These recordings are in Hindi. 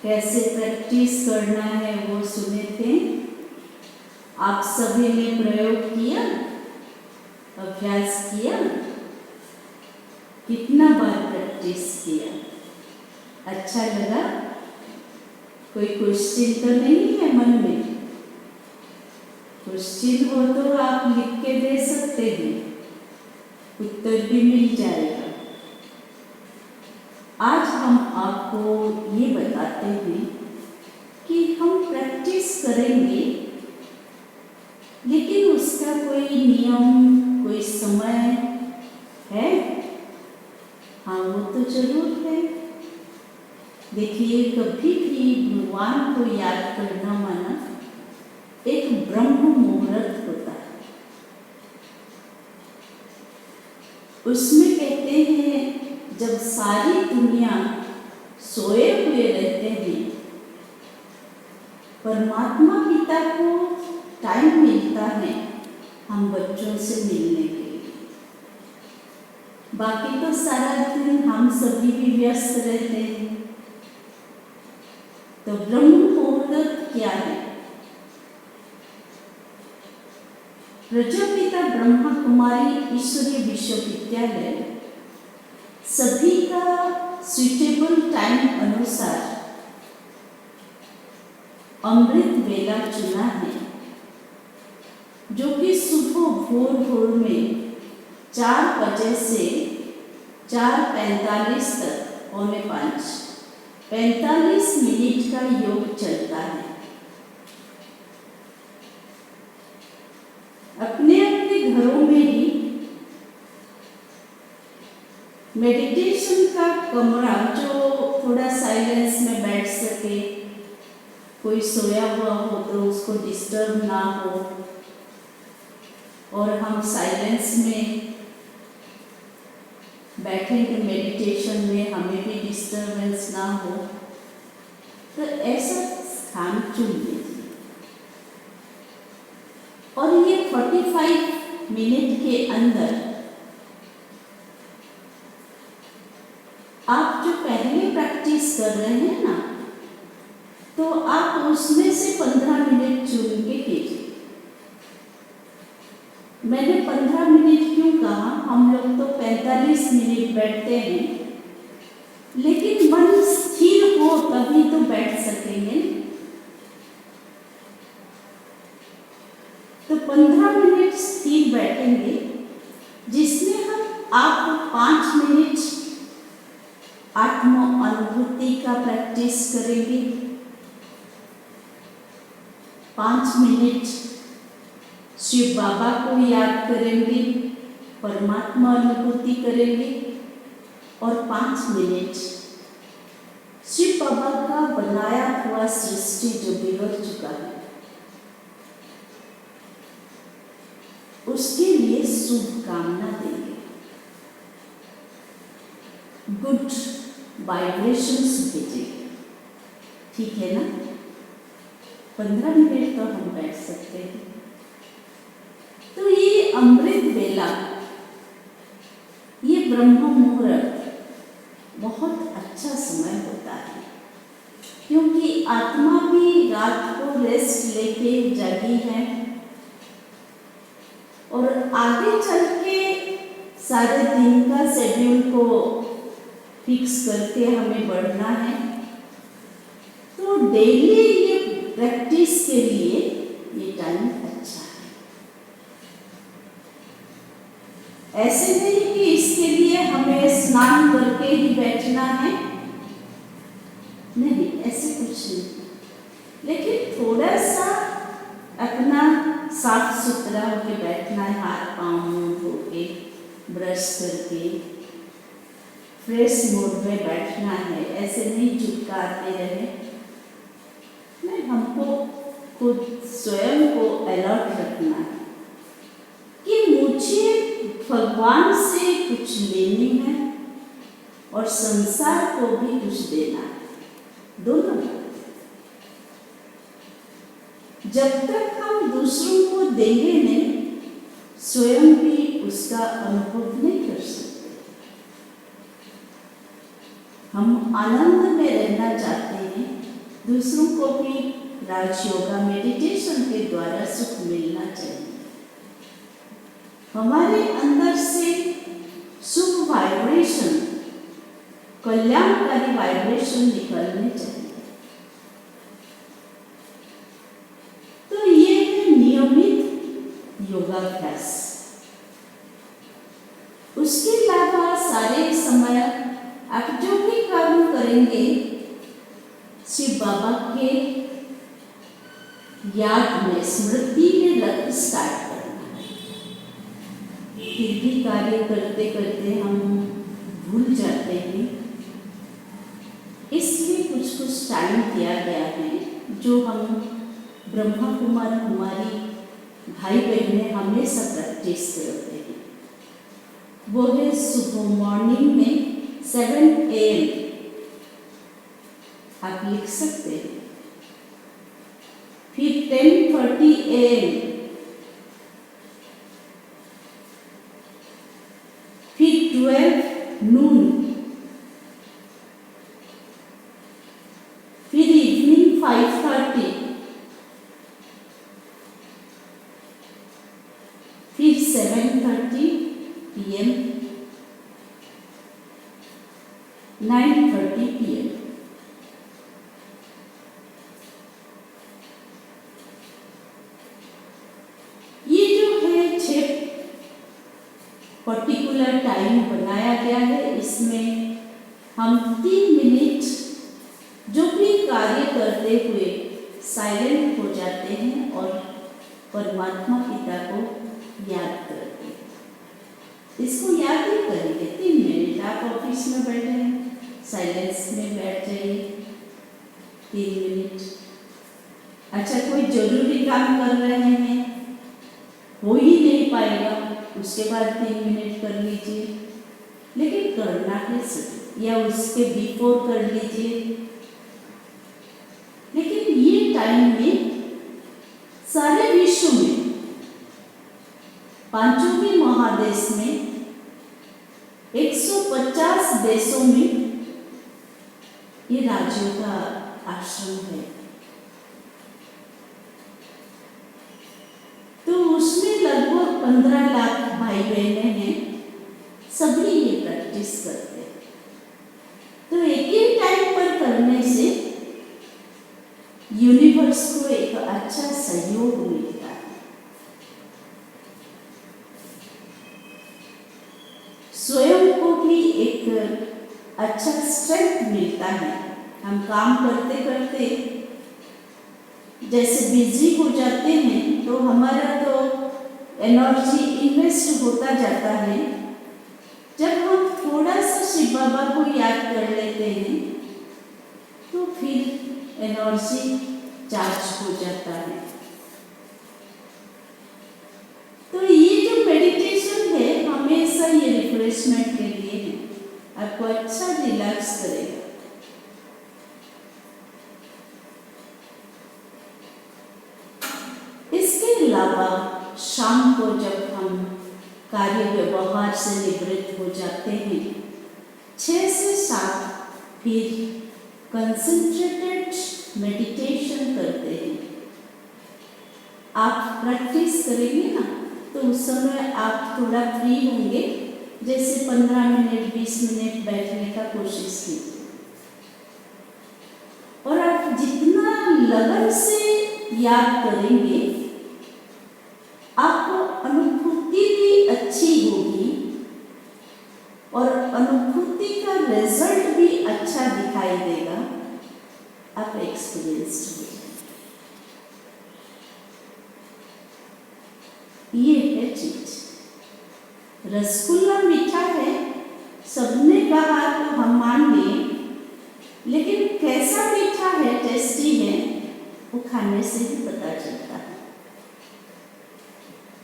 कैसे प्रैक्टिस करना है वो सुने थे। आप सभी ने प्रयोग किया, अभ्यास किया, कितना बार प्रैक्टिस किया, अच्छा लगा? कोई क्वेश्चन तो नहीं है मन में? क्वेश्चन हो तो आप लिख के दे सकते हैं, उत्तर भी मिल जाएगा। आज हम आपको ये बताते हैं कि हम प्रैक्टिस करेंगे, लेकिन उसका कोई नियम, कोई समय है? हाँ, वो तो जरूर है। देखिए, कभी भी भगवान को याद करना माना एक ब्रह्म मुहूर्त होता है। उसमें कहते हैं जब सारी दुनिया सोए हुए रहते हैं, परमात्मा पिता को टाइम मिलता है हम बच्चों से मिलने के लिए। बाकी तो सारा दिन हम सभी भी व्यस्त रहते हैं। तो ब्रह्म मुहूर्त क्या है? प्रजापिता ब्रह्मा कुमारी ईश्वरीय विश्वविद्यालय सभी का सुइटेबल टाइम अनुसार अमृत वेला चुना है, जो कि सुबह भोर में 4 बजे से 4:45 तक 4:45 45 मिनट का योग चलता है। अपने अपने घरों में ही मेडिटेशन का कमरा, जो थोड़ा साइलेंस में बैठ सके, कोई सोया हुआ हो तो उसको डिस्टर्ब ना हो, और हम साइलेंस में बैठेंगे मेडिटेशन में, हमें भी डिस्टर्बेंस ना हो, तो ऐसा स्थान चुन लीजिए। और ये 45 मिनट के अंदर आप जो पहले प्रैक्टिस कर रहे हैं ना, तो आप उसमें से 15 मिनट चुन के कीजिए। मैंने 15 मिनट क्यों कहा? हम लोग तो 45 मिनट बैठते हैं, लेकिन मन स्थिर हो तभी तो बैठ सकेंगे। तो 15 मिनट स्थिर बैठेंगे, जिसमें हम आपको 5 मिनट आत्म अनुभूति का प्रैक्टिस करेंगे, 5 मिनट शिव बाबा को याद करेंगे, परमात्मा अनुभूति करेंगे, और 5 मिनट शिव बाबा का बनाया हुआ सृष्टि जो बिगड़ चुका है उसके लिए शुभकामना देंगे, गुड वाइब्रेशंस भेजेंगे। ठीक है ना? 15 मिनट तो हम बैठ सकते हैं। तो ये अमृत वेला, ये ब्रह्म मुहूर्त बहुत अच्छा समय होता है, क्योंकि आत्मा भी रात को रेस्ट लेके जागी है, और आगे चल के सारे दिन का शेड्यूल को फिक्स करके हमें बढ़ना है। तो डेली ये प्रैक्टिस के लिए ये टाइम अच्छा है। ऐसे नहीं कि इसके लिए हमें स्नान करके ही बैठना है, नहीं, ऐसे कुछ नहीं, लेकिन थोड़ा सा अपना साफ सुथरा होके बैठना है, हाथ पाँव मुँह धो के, ब्रश करके फ्रेश मूड में बैठना है। ऐसे नहीं चुपकाते रहे, नहीं, हमको खुद स्वयं को अलर्ट रखना है कि मुझे भगवान से कुछ लेनी है और संसार को भी कुछ देना है, दोनों। जब तक हम दूसरों को देंगे नहीं, स्वयं भी उसका अनुभव नहीं कर सकते। हम आनंद में रहना चाहते हैं, दूसरों को भी राजयोगा मेडिटेशन के द्वारा सुख मिलना चाहिए। हमारे अंदर से शुभ वाइब्रेशन, कल्याणकारी वाइब्रेशन निकलने चाहिए। तो ये है नियमित योगाभ्यास। उसके अलावा सारे समय आप जो भी काम करेंगे शिव बाबा के याद में, स्मृति में रख स्टार्ट करना है। फिर भी कार्य करते करते हम भूल जाते हैं, इसलिए कुछ टाइम दिया गया है जो हम ब्रह्मा कुमार कुमारी भाई बहनें हमेशा प्रैक्टिस करते हैं। वो है सुबह मॉर्निंग में 7 AM आप लिख सकते हैं, फिर 10:30 AM, फिर 12 noon, फिर इवनिंग 5:30, फिर 7:30 PM, 9:30 PM। ये जो है 6 पर्टिकुलर टाइम बनाया गया है, इसमें हम 3 मिनट जो भी कार्य करते हुए साइलेंट हो जाते हैं और परमात्मा पिता को याद करते हैं। इसको याद ही करेंगे 3 मिनट। आप ऑफिस में बैठे हैं, साइलेंस में बैठ जाइए 3 मिनट। अच्छा, कोई जरूरी काम कर रहे हैं, हो ही नहीं पाएगा, उसके बाद 3 मिनट कर लीजिए, लेकिन करना है सही, या उसके बिफोर कर लीजिए। लेकिन ये टाइम में सारे विश्व में, पांचों भी महादेश में, 150 देशों में ये राजयोगा आश्रम है। तो उसमें लगभग 15 लाख भाई बहनें हैं, सभी ये प्रैक्टिस करते हैं। तो एक ही टाइम पर करने से यूनिवर्स को एक अच्छा सहयोग मिलता है। स्वयं को भी एक अच्छा स्ट्रेंथ मिलता है। हम काम करते करते जैसे बिजी हो जाते हैं तो हमारा तो एनर्जी इन्वेस्ट होता जाता है। जब हम थोड़ा सा शिव बाबा को याद कर लेते हैं तो फिर एनर्जी चार्ज हो जाता है। तो ये जो मेडिटेशन है हमेशा ये रिफ्रेशमेंट के लिए है, आपको अच्छा रिलैक्स करेगा। इसके अलावा शाम को जब हम कार्य व्यवहार से निवृत्त हो जाते हैं 6 से 7 फिर कंसंट्रेटेड मेडिटेशन करते हैं। आप प्रैक्टिस करेंगे ना तो उस समय आप थोड़ा फ्री होंगे, जैसे 15 मिनट 20 मिनट बैठने का कोशिश कीजिए और आप जितना लगन से याद करेंगे आपको अनुभूति भी अच्छी होगी और अनुभूति का रिजल्ट भी अच्छा दिखाई देगा। आप एक्सपीरियंस्ड हो जाएंगे। ये है चीज। रसगुल्ला मीठा है, सबने कहा तो हम मान लिए, लेकिन कैसा मीठा है, टेस्टी है, वो खाने से ही पता चलता है।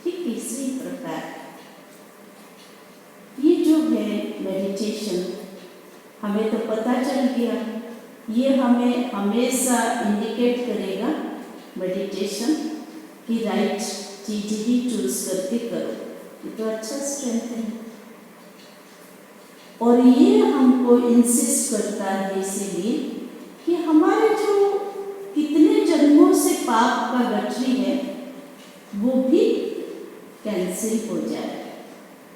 ठीक इसी प्रकार ये जो है मेडिटेशन, हमें तो पता चल गया, ये हमें हमेशा इंडिकेट करेगा मेडिटेशन की राइट चीज ही चूज करके करो। ये तो अच्छा स्ट्रेंथ है और ये हमको इंसिस्ट करता है इसीलिए कि हमारे जो पाप का गठरी है वो भी कैंसिल हो जाए।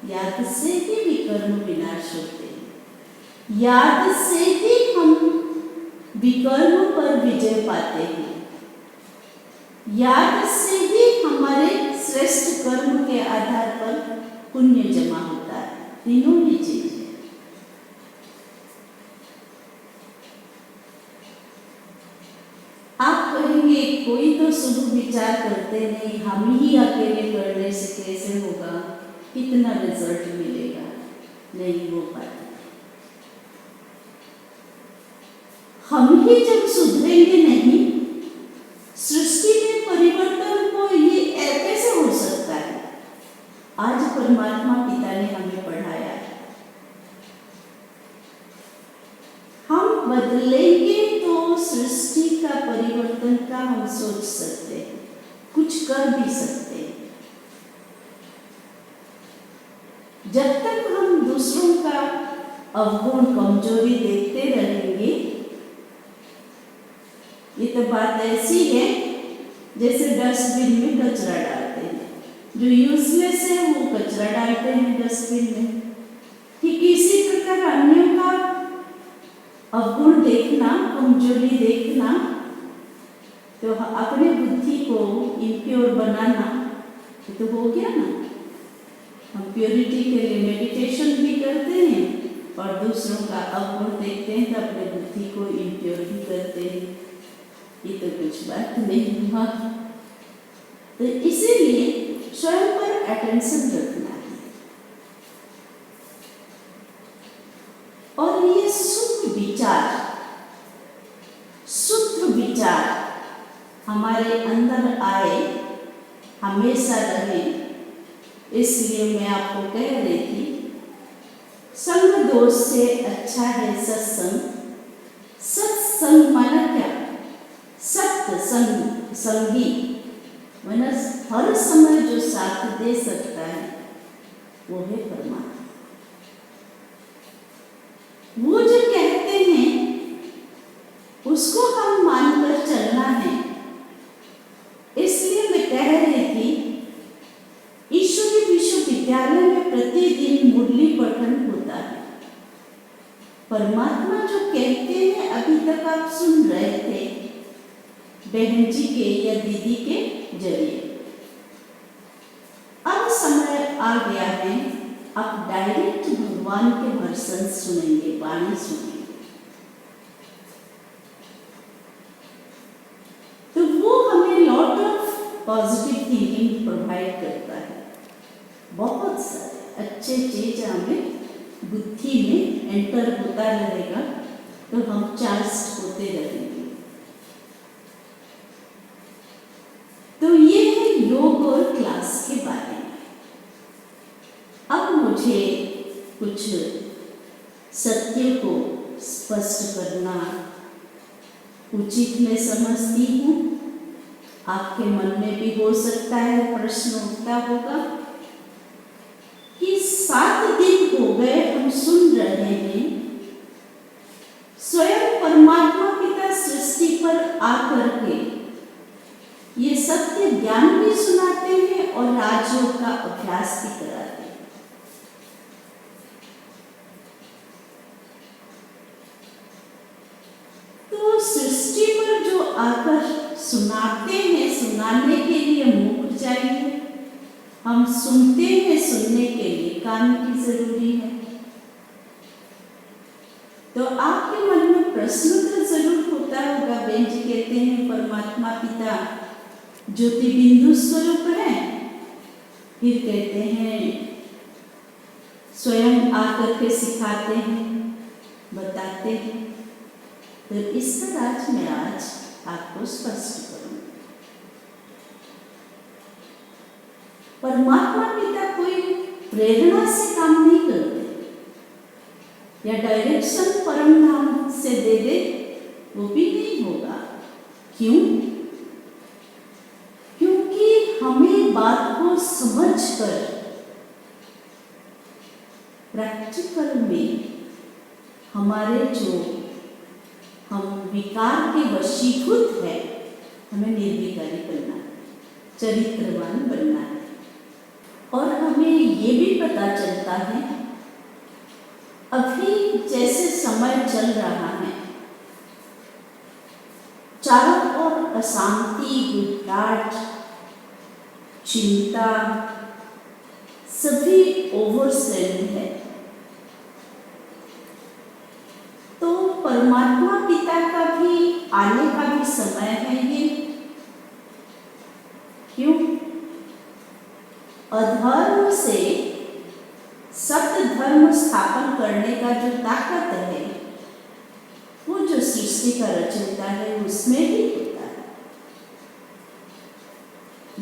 याद से ही विकर्म विनाश होते हैं, याद से ही हम विकर्म पर विजय पाते हैं, याद से ही हमारे श्रेष्ठ कर्म के आधार पर पुण्य जमा होता है। तीनों ही चीज है। आप कहेंगे कोई तो शुभ विचार करते नहीं, हम ही अकेले करने से कैसे होगा, कितना रिजल्ट मिलेगा, नहीं हो पाता। हम ही जब सुधरेंगे नहीं, सृष्टि में परिवर्तन को ये कैसे हो सकता है। आज परमात्मा पिता ने हमें पढ़ाया है, हम बदलेंगे तो सृष्टि का परिवर्तन का हम सोच सकते हैं, कुछ कर भी सकते हैं। जब तक हम दूसरों का अवगुण कमजोरी देखते रहेंगे, ये तो बात ऐसी है जैसे डस्टबिन में कचरा डालते हैं, जो यूजलेस है वो कचरा डालते हैं डस्टबिन में। ठीक इसी प्रकार अन्यों का अवगुण देखना, कमजोरी देखना, तो अपने बुद्धि को इम्प्योर बनाना, ये तो हो गया ना। हम प्योरिटी के लिए मेडिटेशन भी करते हैं और दूसरों का अवगुण देखते हैं तो अपने बुद्धि को इम्प्योर भी करते हैं। ये तो कुछ बात नहीं हुआ। तो इसीलिए स्वयं पर अटेंशन रखना है। और ये शुद्ध विचार हमारे अंदर आए, हमेशा रहे। इसलिए मैं आपको कह रही थी, संग दोष से अच्छा है सत्संग। सत्संग माना क्या? सत्य संगी, माना हर समय जो साथ दे सकता है वो है परमात्मा। वो जो कहते हैं उसको हम मानकर चलना है। इसलिए मैं कह रही थी, ईश्वरी विश्वविद्यालय में प्रतिदिन मुरली पठन होता है। परमात्मा जो कहते हैं अभी तक आप सुन रहे थे बहन जी के या दीदी के जरिए। अब समय आ गया है, आप डायरेक्ट भगवान के वर्सन सुनेंगे, वाणी सुनेंगे। तो वो हमें lot of positive thinking provide करता है। बहुत सारे अच्छे चीज हमें बुद्धि में एंटर होता रहेगा, तो हम चार्ज होते रहेंगे। तो ये है योग और क्लास के बारे में। अब मुझे कुछ सत्य को स्पष्ट करना उचित मैं समझती हूँ। आपके मन में भी हो सकता है प्रश्न उठता होगा कि 7 दिन हो गए हम सुन रहे हैं, स्वयं परमात्मा पिता सृष्टि पर आकर के ये सत्य ज्ञान भी सुनाते हैं और राजयोग का अभ्यास भी कराते हैं। तो सृष्टि पर जो आकर सुनाते हैं, सुनाने के लिए मुख चाहिए, हम सुनते हैं, सुनने के लिए कान की जरूरी है। तो आपके मन में प्रश्न तो जरूर होता होगा, बहन जी कहते हैं परमात्मा पिता ज्योति बिंदु स्वरूप है, फिर कहते हैं स्वयं आकर के सिखाते हैं, बताते हैं। तो इसका राज मैं आज आपको स्पष्ट करूंगी। परमात्मा पिता कोई प्रेरणा से काम नहीं करते या डायरेक्शन परम धाम से दे दे, वो भी नहीं होगा। क्यों? हमें बात को समझकर प्रैक्टिकल में हमारे जो हम विकार के वशीभूत है हमें निर्विकारी बनना है, चरित्रवान बनना है। और हमें ये भी पता चलता है, अभी जैसे समय चल रहा है, चारों ओर अशांति, गुटराट, चिंता सभी ओवरस्वेल्ड है। तो परमात्मा पिता का भी आने का भी समय है ये। क्यों? अधर्म से सत्य धर्म स्थापन करने का जो ताकत है, वो जो सृष्टि का रचयिता है उसमें भी होता है।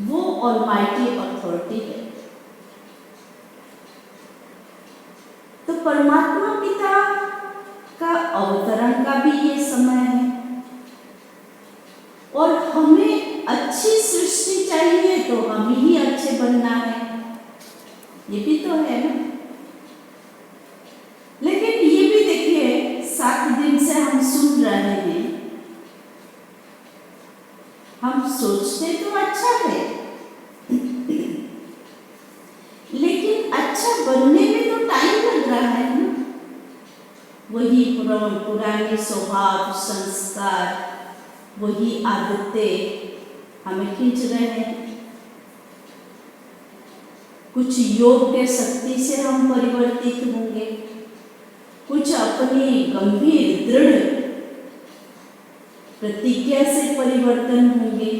वो ऑलमाइटी अथॉरिटी है। तो परमात्मा पिता का अवतरण का भी ये समय है। और हमें अच्छी सृष्टि चाहिए तो हमें ही अच्छे बनना है, ये भी तो है ना। लेकिन ये भी देखिए, 7 दिन से हम सुन रहे हैं, हम सोचते तो अच्छा है, लेकिन अच्छा बनने में तो टाइम लग रहा है ना। वही पुराने स्वभाव, संस्कार, वही आदतें हमें खींच रहे हैं। कुछ योग के शक्ति से हम परिवर्तित होंगे, कुछ अपनी गंभीर दृढ़ प्रतिज्ञा से परिवर्तन होंगे,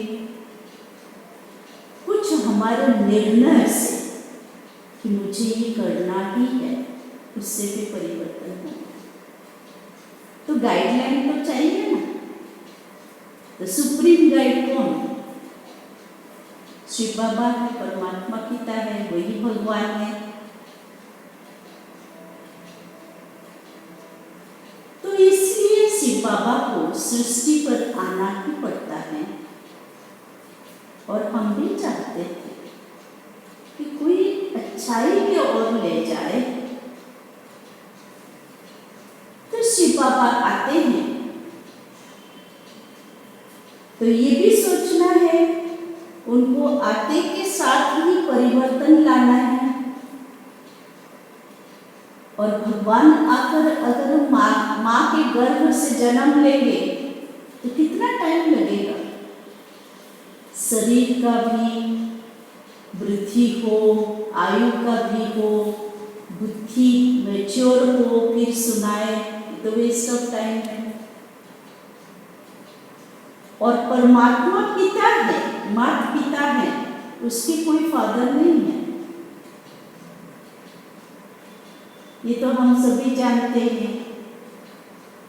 कुछ हमारे निर्णय से कि मुझे ये करना ही है, उससे भी परिवर्तन होगा। तो गाइडलाइन तो चाहिए ना। तो सुप्रीम गाइड कौन है? शिव बाबा है, परमात्मा पिता है, वही भगवान है। तो इसलिए शिव बाबा को सृष्टि पर आना ही पड़ता है। और हम भी चाहते थे कि कोई अच्छाई की ओर ले जाए, तो शिव बाबा आते हैं। तो ये भी सोचना है, उनको आते के साथ ही परिवर्तन लाना है। और भगवान आकर अगर माँ के गर्भ से जन्म लेंगे तो कितना टाइम लगेगा? शरीर का भी वृद्धि हो, आयु का भी हो, बुद्धि मैच्योर हो, फिर सुनाए, तो वेस्ट ऑफ टाइम है। और परमात्मा पिता है, माता पिता है, उसकी कोई फादर नहीं है। ये तो हम सभी जानते हैं।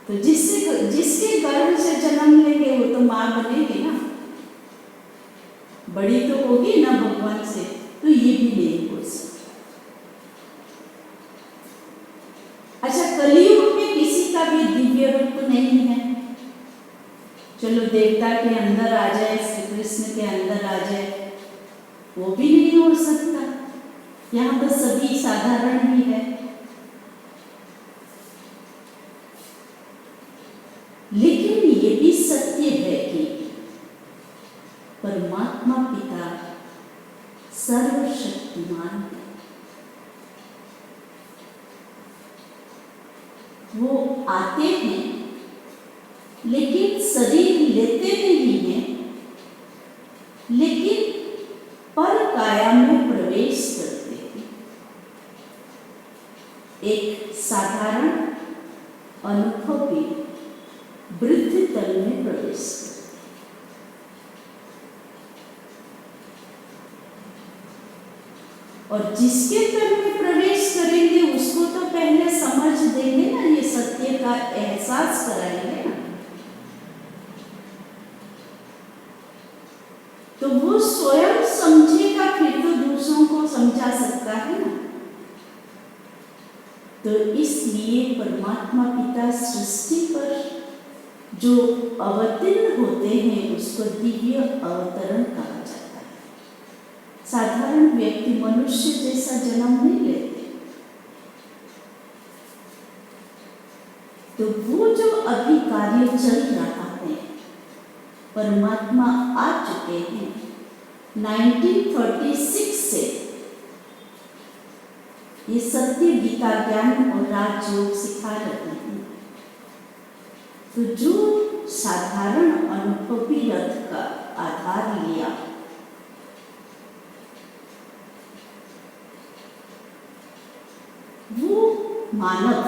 तो जिसके गर्भ से जन्म लेंगे वो तो माँ बनेगी ना, बड़ी तो होगी ना भगवान से। तो ये भी नहीं हो सकता। अच्छा, कलियुग में किसी का भी दिव्य रूप नहीं है। चलो देवता के अंदर आ जाए, श्री कृष्ण के अंदर आ जाए, वो भी नहीं हो सकता। यहाँ तो सभी साधारण ही है। लेकिन ये भी सत्य है कि परमात्मा पिता सर्वशक्तिमान है। वो आते हैं लेकिन शरीर लेते नहीं हैं, लेकिन पर काया में प्रवेश करते हैं। एक साधारण अनुभवी वृद्ध तल में प्रवेश करते हैं। और जिसके तल में प्रवेश करेंगे उसको तो पहले समझ देंगे ना, ये सत्य का एहसास कराएंगे ना, तो वो स्वयं समझेगा, फिर तो दूसरों को समझा सकता है ना। तो इसलिए परमात्मा पिता सृष्टि पर जो अवतीर्ण होते हैं उसको दिव्य अवतरण कहा जाता है। साधारण व्यक्ति मनुष्य जैसा जन्म नहीं लेते। तो वो जो अभी कार्य चल रहा है, परमात्मा आ चुके हैं। 1936 से ये सत्य गीता ज्ञान और राजयोग सिखा रहे हैं। तो जो साधारण अनुभवी रथ का आधार लिया, वो मानव,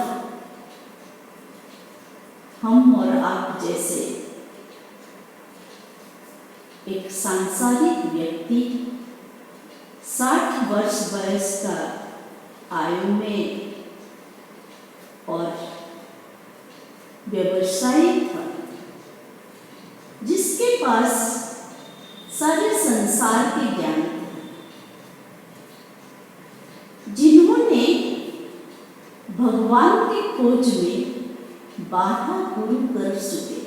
हम और आप जैसे एक सांसारिक व्यक्ति 60 वर्ष वयस का आयु में और व्यवसायी था, जिसके पास सारे संसार के ज्ञान थे, जिन्होंने भगवान की खोज में 12 गुरु कर चुके थे।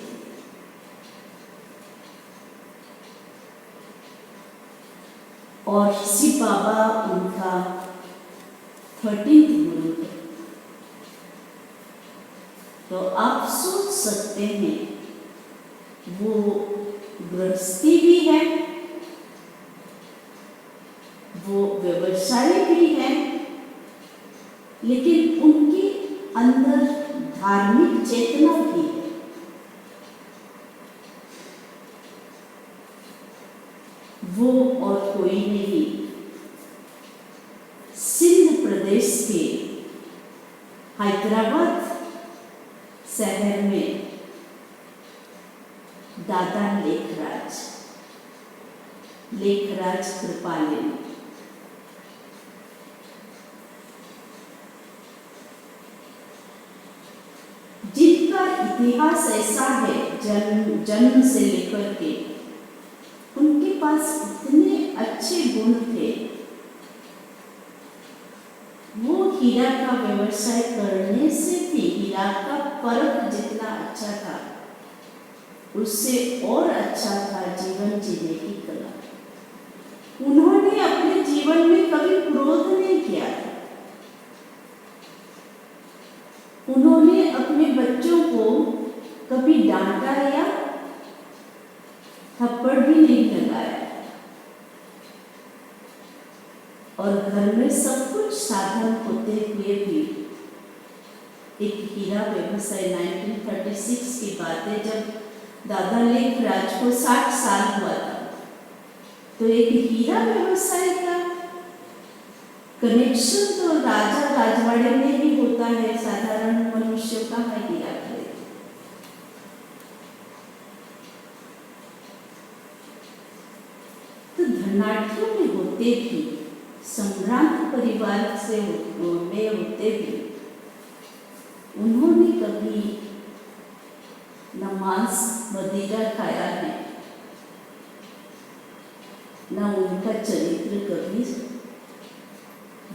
और शिव बाबा उनका 13th गुरु थे। तो आप सोच सकते हैं, वो गृहस्थी भी है, वो व्यवसायी भी है, लेकिन उनके अंदर धार्मिक चेतना भी है। वो और कोई नहीं, सिंध प्रदेश के हैदराबाद शहर में दादा लेखराज कृपाले, जिनका इतिहास ऐसा है, जन्म से लेकर के उनके पास इतने अच्छे गुण थे। वो हीरा का व्यवसाय करने से भी हीरा का परख जितना अच्छा था, उससे और अच्छा था जीवन जीने की कला। उन्होंने अपने जीवन में कभी क्रोध नहीं किया। उन्होंने अपने बच्चों को कभी डांटा या थप्पड़ भी नहीं लगाया, और घर में सब कुछ साधन होते हुए भी एक हीरा व्यवसाय 1936 की बात है, जब दादा लेखराज को 60 साल हुआ था, तो एक हीरा व्यवसाय का कनेक्शन तो राजा राजवाड़े में भी होता है, साधारण मनुष्यों का हीरा खरीद। तो धनाढ़ियों में होते भी, सम्रांत परिवार से में होते भी, उन्होंने कभी न मांस मदिरा खाया है, न उनका चरित्र कभी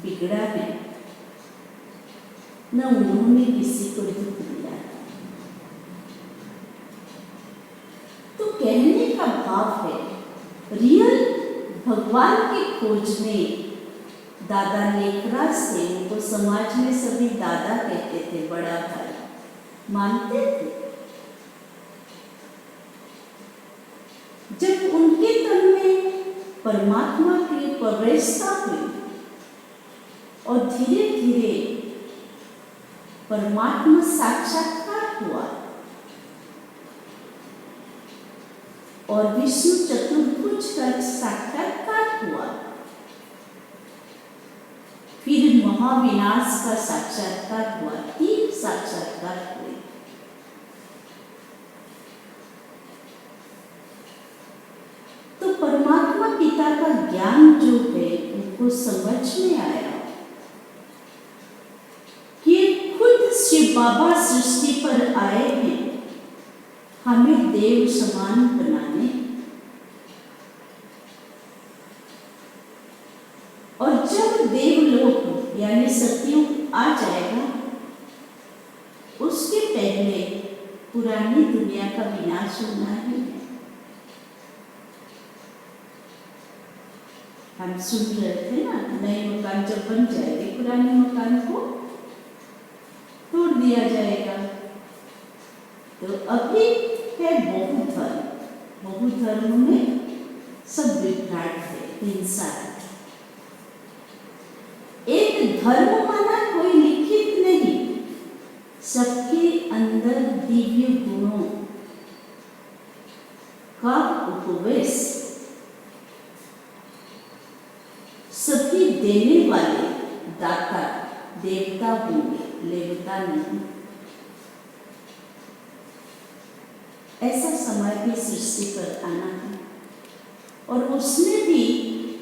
बिगड़ा है, न उन्होंने किसी को दुख दिया है। तो कहने का भाव है, रियल भगवान की खोज में दादा लेखराज थे। उनको समाज में सभी दादा कहते थे, बड़ा भाई मानते थे। जब उनके तन में परमात्मा की प्रवेशता हुई और धीरे धीरे परमात्मा साक्षात्कार हुआ और विष्णु चतुर्भुज का साक्षात्कार हुआ, फिर महाविनाश का साक्षात्कार हुआ, 3 साक्षात्कार हुए। तो परमात्मा पिता का ज्ञान जो है, उनको समझ में आया कि खुद शिव बाबा सृष्टि पर आए हैं हमें देव समान बनाने, और जब देवलोक यानी सतयुग आ जाएगा, उसके पहले पुरानी दुनिया का विनाश होना ही है। हम सुन रहे थे ना, नए मकान जब बन जाएंगे, पुराने मकान को तोड़ दिया जाएगा। तो अभी है बौद्ध धर्म, बहुधर्म में सब विभ्राट है, हिंसा है। एक धर्म माना कोई लिखित नहीं, सबके अंदर दिव्य गुणों का उपवेश, सभी देने वाले दाता देवता होंगे, लेवता नहीं। ऐसा समय भी सृष्टि पर आना है और उसमें भी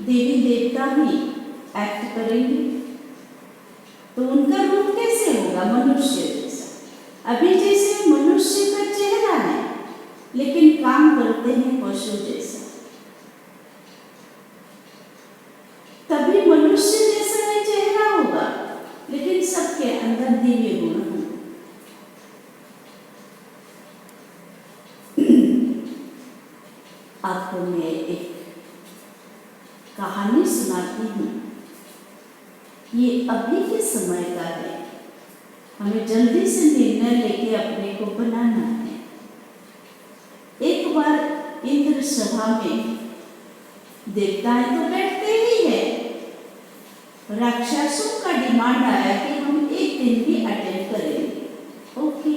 देवी देवता ही एक्ट करेंगे। तो उनका रूप कैसे होगा? मनुष्य जैसा। अभी जैसे मनुष्य का चेहरा है लेकिन काम करते हैं पशु जैसा, तभी मनुष्य जैसा ही चेहरा होगा लेकिन सबके अंदर दिव्य गुण होंगे। आपको मैं एक कहानी सुनाती हूँ। ये अभी के समय का है, हमें जल्दी से निर्णय लेके अपने को बनाना है। एक बार इंद्र सभा में देवताएं तो बैठते ही है, राक्षसों का डिमांड आया कि हम एक दिन भी अटेंड करेंगे। ओके,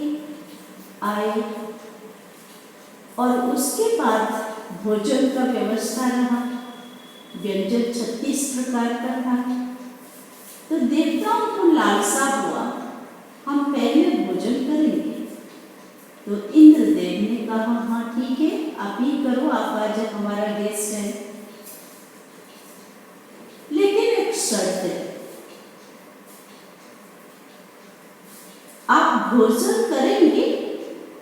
आए और उसके बाद भोजन का व्यवस्था रहा। व्यंजन 36 प्रकार का था। तो देवताओं को लालसा हुआ हम पहले भोजन करेंगे। तो इंद्रदेव ने कहा हाँ ठीक है, आप ही करो, आप आज हमारा गेस्ट है। लेकिन एक शर्त है, आप भोजन करेंगे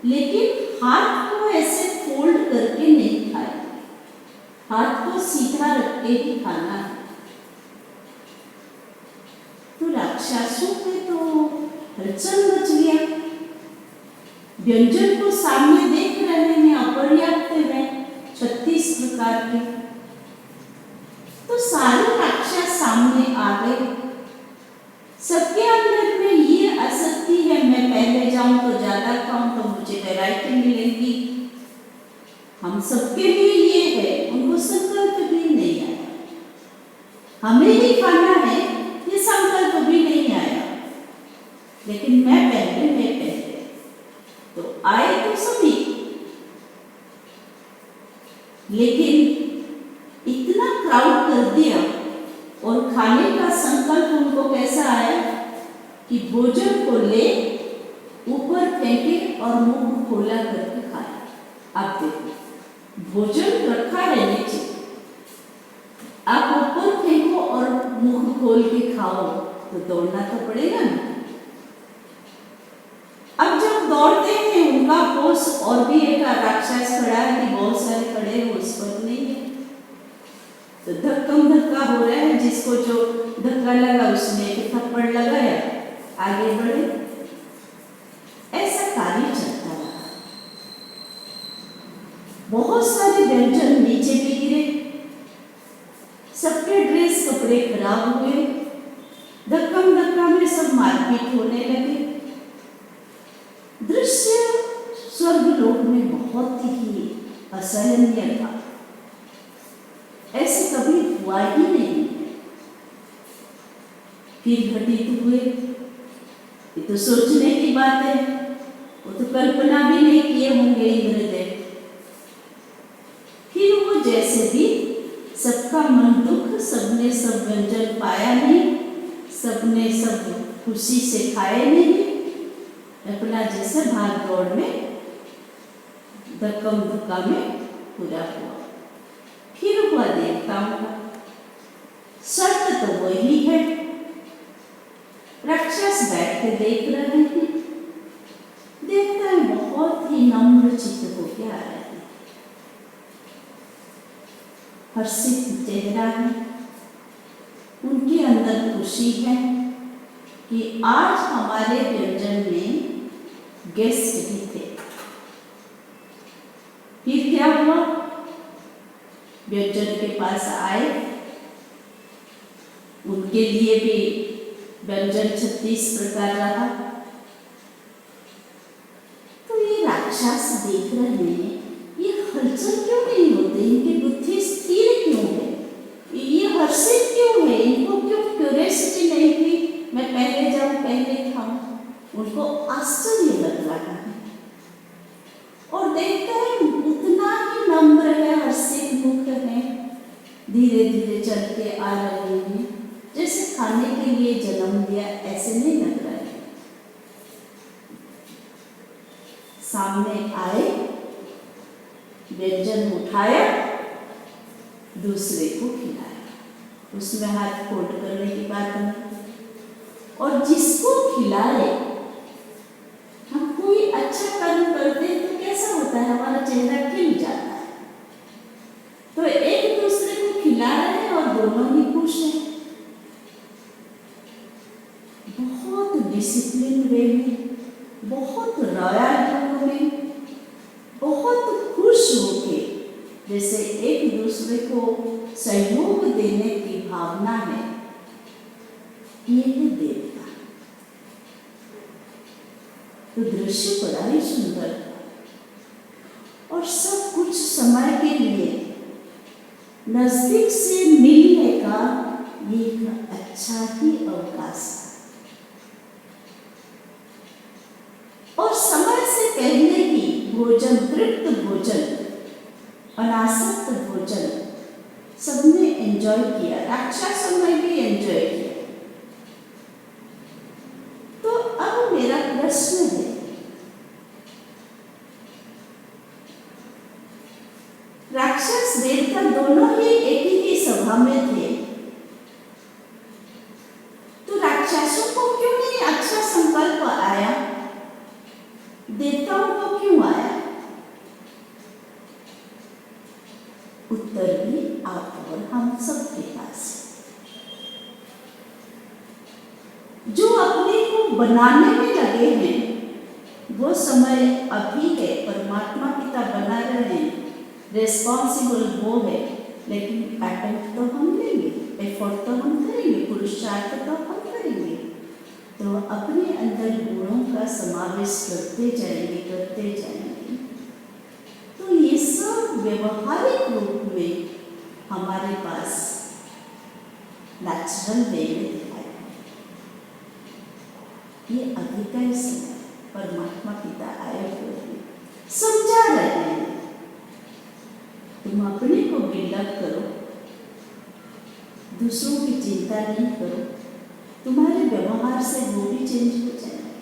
लेकिन हाथ को ऐसे फोल्ड करके नहीं खाएंगे, हाथ को सीधा रख के ही खाना है। तो राक्षसों पे तो हलचल मच गया। व्यंजन को सामने देख रहे हैं, अपर्याप्त है 36 प्रकार के। तो सारे राक्षस सामने आ गए। सबके अंदर में ये आसक्ति है, मैं पहले जाऊं तो ज्यादा खाऊं तो मुझे वैरायटी मिलेगी। हम सबके लिए ये है, उनको संकल्प भी नहीं आया। हमें ही खाना है, ये संकल्प भी नहीं आया। लेकिन मैं पहले तो आए तो सभी, लेकिन इतना क्राउड कर दिया और खाने का संकल्प उनको कैसा आया कि भोजन को ले ऊपर फेंके और मुंह खोला करके खाया। आप देखो, भोजन रखा है नीचे, आप ऊपर फेंको और मुंह खोल के खाओ तो दौड़ना तो पड़ेगा ना। अब जब दौड़ते हैं उनका बॉस, और भी एक राक्षस खड़ा है कि बहुत सारे खड़े हैं, उस पर नहीं है, तो धक्कम धक्का हो रहा है। जिसको जो धक्का लगा उसने एक थप्पड़ लगाया, आगे बढ़े। ऐसा कार्य चलता रहा। बहुत सारे व्यंजन नीचे भी गिरे, सबके ड्रेस कपड़े खराब हुए, धक्कम धक्का में सब मारपीट होने लगे। दृश्य स्वर्गलोक में बहुत ही असहनीय था, ऐसे कभी हुआ ही नहीं। फिर घटित हुए, ये तो सोचने की बात है, वो तो कल्पना भी नहीं किए होंगे इंद्रदेव। फिर वो जैसे भी, सबका मन दुख, सबने सब व्यंजन पाया नहीं, सबने सब खुशी से खाए नहीं, अपना जैसे भाग दौड़ में धक्कम धक्का में पूरा हुआ। फिर हुआ देवताओं का। शर्त तो वही है, राक्षस बैठ के देख रहे हैं, देवताएं बहुत ही नम्र चित्त होकर आ रहे हैं, हर्षित चेहरा है, उनके अंदर खुशी है कि आज हमारे व्यंजन में गेस्ट भी थे। फिर क्या हुआ? व्यंजन के पास आए, उनके लिए भी व्यंजन 36 प्रकार रहा। तो ये राक्षस देख रहे हैं, ये हलचल क्यों नहीं होते, इनकी बुद्धि स्थिर क्यों है, ये हर्षित क्यों है, इनको क्यों क्यूरियोसिटी नहीं थी मैं पहले जाऊं पहले खाऊं। उनको आश्चर्य लग रहा है और देखते हैं उतना ही नम्र है, हर्षित मुख है, धीरे धीरे चल के आ रहे हैं, जैसे खाने के लिए जन्म दिया ऐसे नहीं लग रहा है। सामने आए, व्यंजन उठाया, दूसरे को खिलाया, उसमें हाथ फोल्ड करने की बात नहीं। और जिसको खिलाए, हम कोई अच्छा कर्म करते हैं तो कैसा होता है, हमारा चेहरा खिल जाता है। तो एक दूसरे को खिला रहे हैं और दोनों ही खुश हैं, बहुत डिसिप्लिन वे में, बहुत रॉयल ढंग में, बहुत खुश होके, जैसे एक दूसरे को सहयोग देने की भावना है। ये है देवता। तो दृश्य बड़ा ही सुंदर था और सब कुछ समय के लिए नजदीक से मिलने का एक अच्छा ही अवकाश था। और समय से पहले ही भोजन, तृप्त भोजन, अनासक्त भोजन सबने एंजॉय किया, राक्षसों ने भी एंजॉय किया। तो अब मेरा प्रश्न है, राक्षस देवता दोनों ही एक ही सभा में थे, तो राक्षसों को क्यों नहीं अच्छा संकल्प आया, देवताओं को क्यों आया? उत्तर भी आप और हम सबके पास है। जो अपने को बनाने में लगे हैं वो समय अभी है, परमात्मा पिता बना रहे हैं, रिस्पॉन्सिबल वो है, लेकिन अटेम्प्ट तो हम लेंगे, एफर्ट तो हम करेंगे, पुरुषार्थ तो हम करेंगे। तो अपने अंदर गुणों का समावेश करते जाएंगे, तो ये सब व्यवहारिक रूप में हमारे पास नेचुरल वे में दिखाई दे। ये अभी का ही समय परमात्मा पिता आए हुए हैं, समझा रहे हैं, तुम अपने को बिल्डअप करो, दूसरों की चिंता नहीं करो, तुम्हारे व्यवहार से वो भी चेंज हो जाएगा।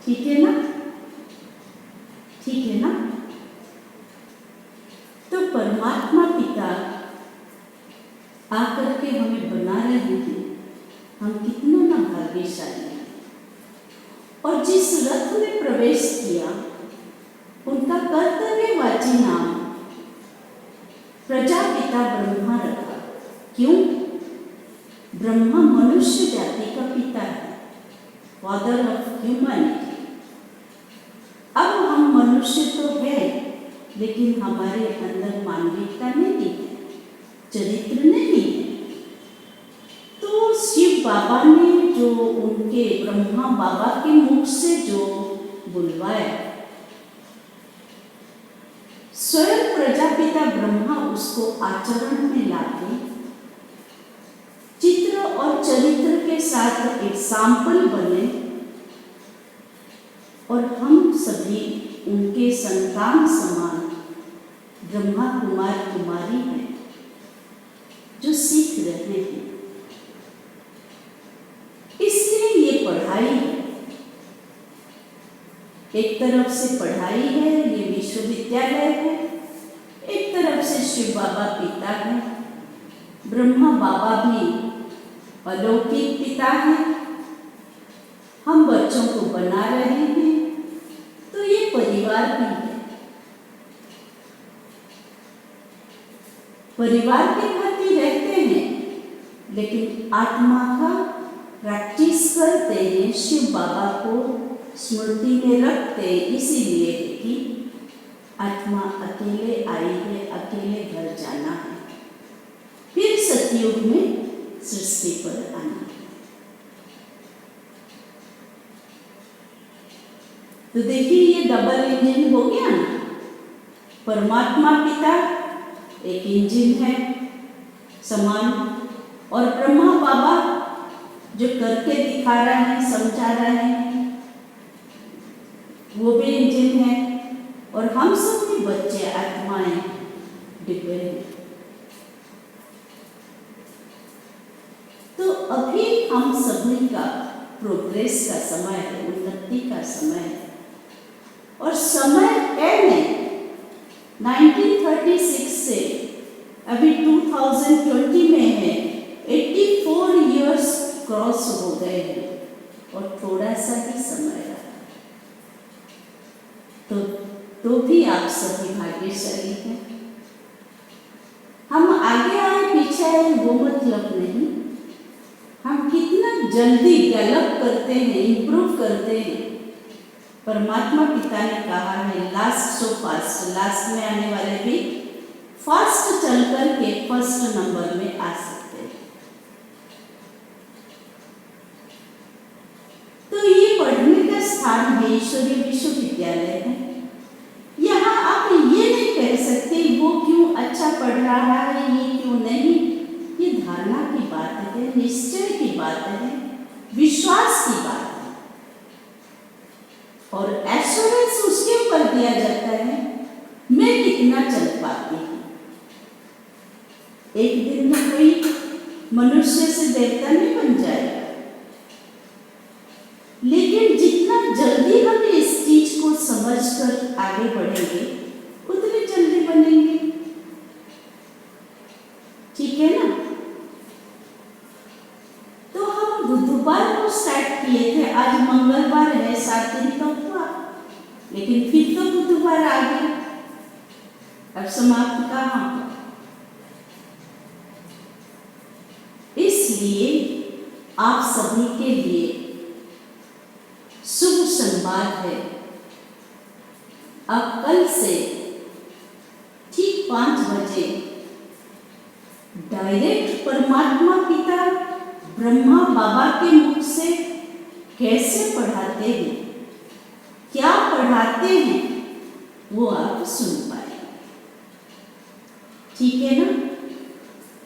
ठीक है ना? ठीक है ना? तो परमात्मा पिता आकर के हमें बना रहे हैं, हम कितना ना भाग्यशाली हैं। और जिस रथ में प्रवेश किया उनका कर्तव्यवाची नाम प्रजापिता ब्रह्मा रखा। क्यों? ब्रह्मा मनुष्य जाति का पिता है, फादर ऑफ ह्यूमैनिटी। अब हम मनुष्य तो है, लेकिन हमारे अंदर मानविकता नहीं है, चरित्र नहीं है। तो शिव बाबा ने जो उनके ब्रह्मा बाबा के मुख से जो बुलवाया, स्वयं प्रजापिता ब्रह्मा उसको आचरण में लाके चित्र और चरित्र के साथ एग्जाम्पल बने, और हम सभी उनके संतान समान ब्रह्मा कुमार कुमारी हैं जो सीख रहे हैं। इसलिए ये पढ़ाई है, एक तरफ से पढ़ाई है, ये विश्वविद्यालय है, एक तरफ से शिव बाबा पिता है, ब्रह्मा बाबा भी अलौकिक पिता है, हम बच्चों को बना रहे हैं, तो ये परिवार भी है। परिवार के प्रति रहते हैं, लेकिन आत्मा का प्रैक्टिस करते हैं, शिव बाबा को स्मृति में रखते, इसीलिए कि आत्मा अकेले आई है, अकेले घर जाना है, फिर सतयुग में सृष्टि पर आना है। तो देखिए ये डबल इंजन हो गया ना, परमात्मा पिता एक इंजन है समान, और ब्रह्मा बाबा जो करके दिखा रहे हैं, समझा रहे हैं, वो भी इंजन है, और हम सब भी बच्चे आत्माएं डिब्बे हैं। तो अभी हम सभी का प्रोग्रेस का समय है, उन्नति का समय है, और समय है नहीं। 1936 से अभी 2020 में है, 84 इयर्स क्रॉस हो गए हैं, और थोड़ा सा ही समय रहा। तो भी आप सभी भाग्यशाली हैं। हम आगे आए पीछे आए वो मतलब नहीं, हम कितना जल्दी डेवलप करते हैं, इम्प्रूव करते हैं। परमात्मा पिता ने कहा है लास्ट सो फास्ट, लास्ट में आने वाले भी फास्ट चल कर के फर्स्ट नंबर में आ सकते हैं। तो ये पढ़ने का स्थान है, ईश्वरीय विश्वविद्यालय है। यहाँ आप ये नहीं कह सकते वो क्यों अच्छा पढ़ रहा है, ये क्यों नहीं। ये धारणा की बात है, निश्चय की बात है, विश्वास की बात है, और एश्योरेंस उसके ऊपर दिया जाता है मैं कितना चल पाती हूँ। एक दिन में कोई मनुष्य से देवता नहीं बन जाएगा, लेकिन जितना जल्दी हम इस चीज को समझकर आगे बढ़ेंगे उतने जल्दी बनेंगे। ठीक है ना। तो हम बुधवार को स्टार्ट किए थे, आज मंगलवार है, 7 दिन तो हुआ, लेकिन फिर तो बुधवार आ गया। अब समाप्त कहाँ। इसलिए आप सभी के लिए शुभ संवाद है। अब कल से ठीक 5 बजे डायरेक्ट परमात्मा पिता ब्रह्मा बाबा के मुख से कैसे पढ़ाते हैं, क्या पढ़ाते हैं, वो आप सुन पाएंगे। ठीक है ना।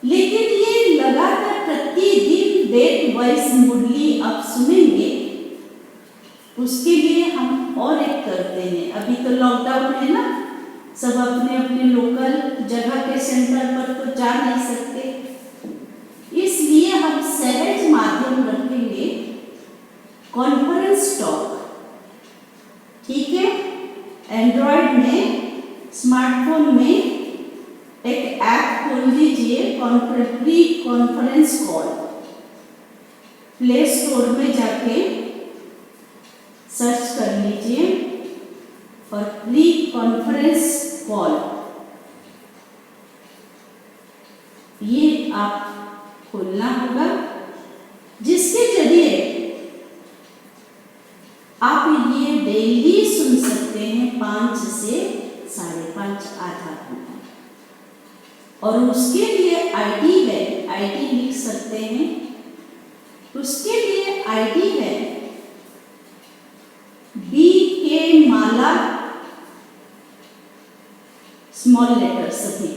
लेकिन ये लगातार प्रतिदिन डेट वाइज मुरली आप सुनेंगे, उसके लिए हम और एक करते हैं। अभी तो लॉकडाउन है ना, सब अपने अपने लोकल जगह के सेंटर पर तो जा नहीं सकते, इसलिए हम सहज माध्यम रखेंगे, कॉन्फ्रेंस टॉक। ठीक है। एंड्रॉयड में, स्मार्टफोन में एक ऐप खोल लीजिए, free conference call. Play store में जाके सर्च कर लीजिए और फ्री कॉन्फ्रेंस कॉल, ये आप खोलना होगा, जिसके जरिए आप ये डेली सुन सकते हैं 5 से 5:30 आधा घंटा। और उसके लिए आईडी है, आईडी लिख सकते हैं। उसके लिए आईडी है BK माला, स्मॉल लेटर सभी,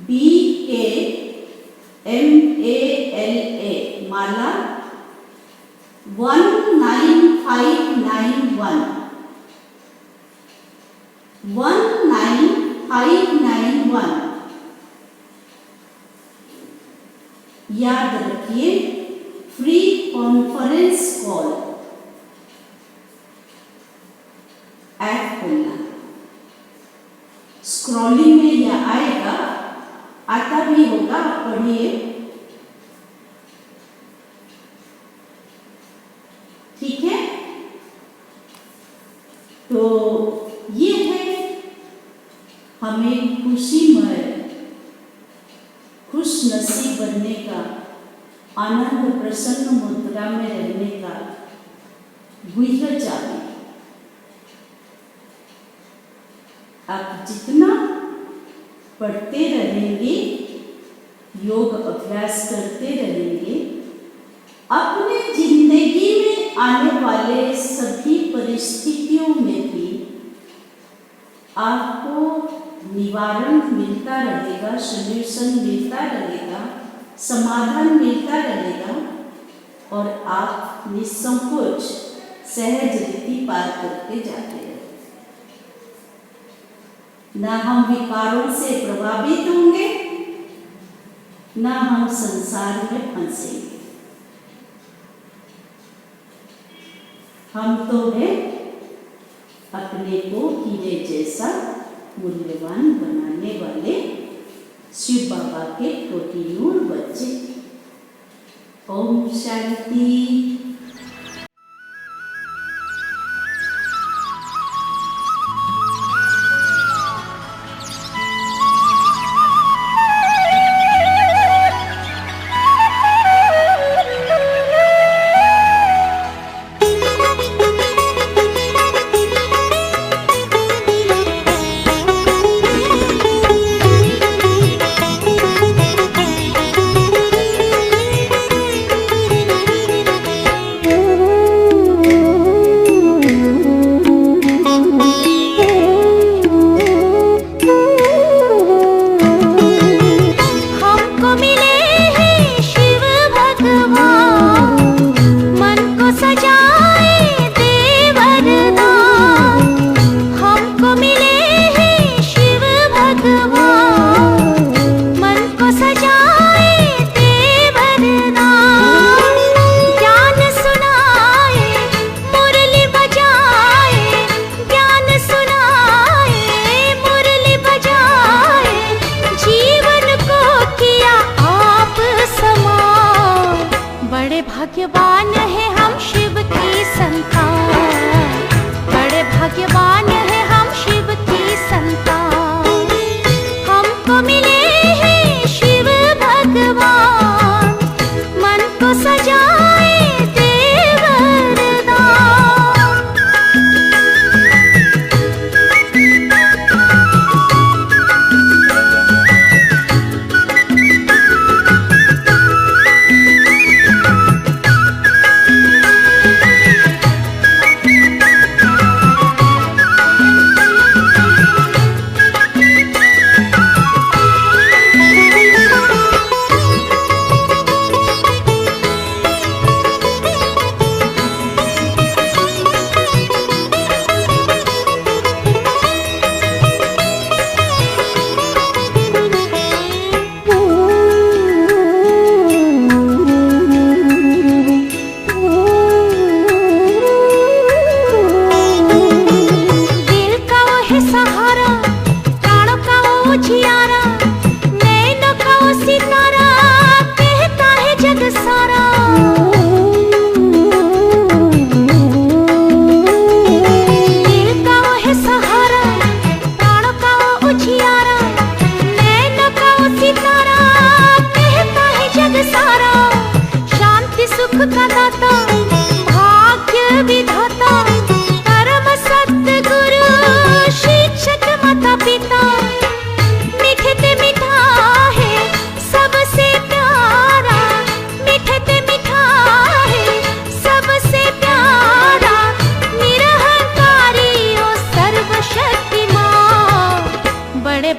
BK MALA माला 19591 19591। याद रखिए, फ्री कॉन्फ्रेंस कॉल ऐप खोलना। स्क्रॉलिंग में यह आएगा, आता भी होगा, आप पढ़िए। ठीक है। तो ये है हमें खुशीमय, खुश नसीब बनने का, आनंद प्रसन्न मुद्रा में रहने का गुह्य चाबी। आप जितना पढ़ते रहेंगे, योग अभ्यास करते रहेंगे, अपने जिंदगी में आने वाले सभी परिस्थितियों में भी आपको निवारण मिलता रहेगा, सॉल्यूशन मिलता रहेगा, समाधान मिलता रहेगा और आप निसंकोच सहज रीति पार करके जाते रहे। न हम विकारों से प्रभावित होंगे, न हम संसार में फंसेंगे। हम तो है अपने को हीरे जैसा मूल्यवान बनाने वाले शिव बाबा के कोहिनूर बच्चे। ओम शांति। भाग्यवान है हम शिव की संतान, बड़े भाग्यवान है हम शिव की संतान। हमको मिले हैं शिव भगवान, मन को सजाए देव वरदान।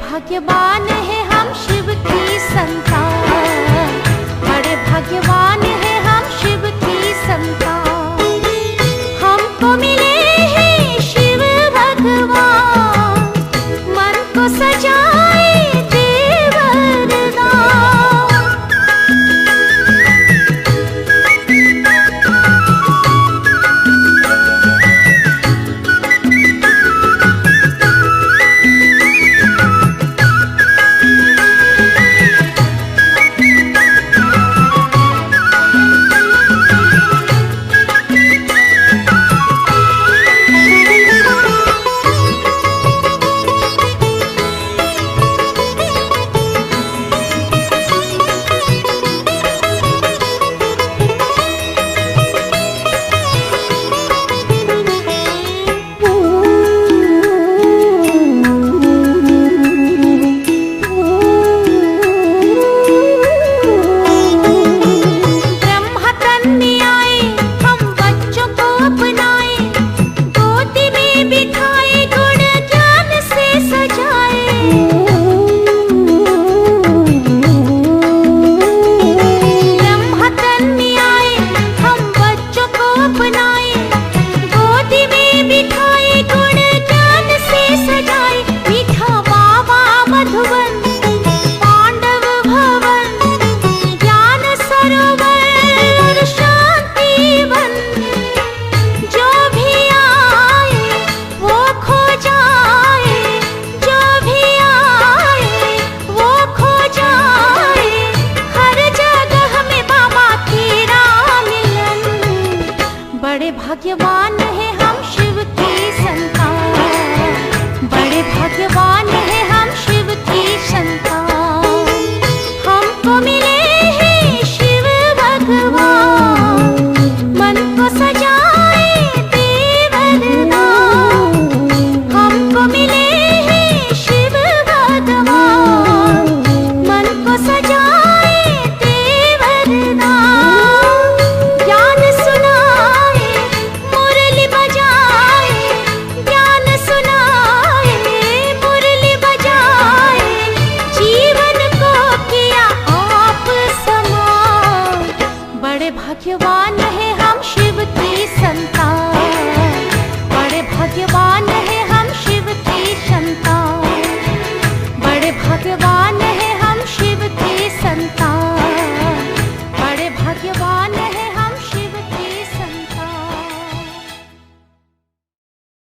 भाग्यवान है हम शिव की संतान, बड़े भाग्यवान है हम शिव की संतान। हमको मिले हैं शिव भगवान, मन को सजाए देव वरदान। बड़े भाग्यवान